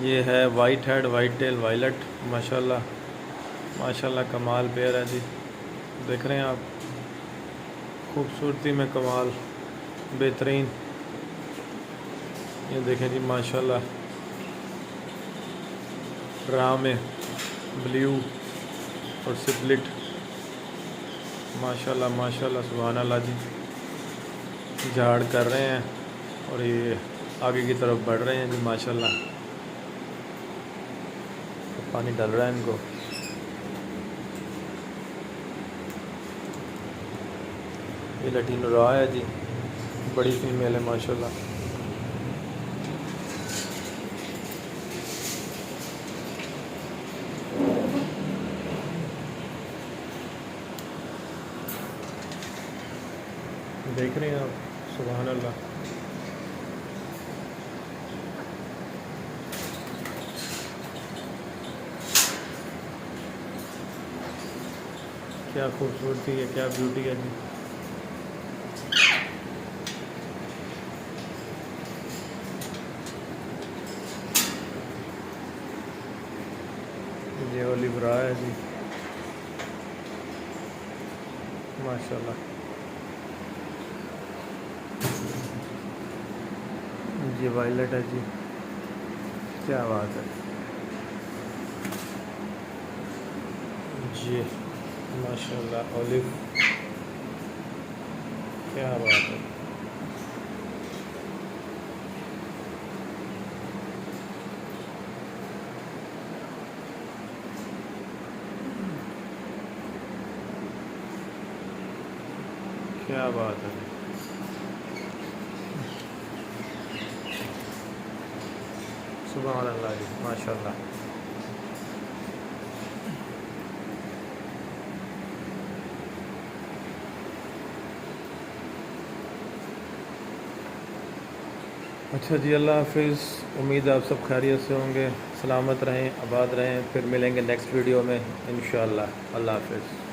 یہ ہے white head white tail violet, ماشاءاللہ ماشاءاللہ کمال پیئر ہے جی، دیکھ رہے ہیں آپ، خوبصورتی میں کمال، بہترین، یہ دیکھیں جی ماشاءاللہ، راہ میں بلیو اور سپلٹ، ماشاءاللہ ماشاءاللہ سبحان اللہ جی، جھاڑ کر رہے ہیں اور یہ آگے کی طرف بڑھ رہے ہیں جی ماشاءاللہ، پانی ڈل رہا ہے ان کو، یہ لٹینو راہ ہے جی، بڑی فیمیل ہے ماشاءاللہ، دیکھ رہے ہیں آپ، سبحان اللہ، کیا خوبصورتی ہے، کیا بیوٹی ہے جی، یہ اولیو راہ ہے جی ماشاءاللہ، یہ وائلٹ ہے جی، کیا بات ہے جی ماشاءاللہ، اولیو، کیا بات ہے، کیا بات ہے، سبحان اللہ جی ماشاءاللہ، اچھا جی، اللہ حافظ، امید ہے آپ سب خیریت سے ہوں گے، سلامت رہیں، آباد رہیں، پھر ملیں گے نیکسٹ ویڈیو میں انشاءاللہ، اللہ حافظ۔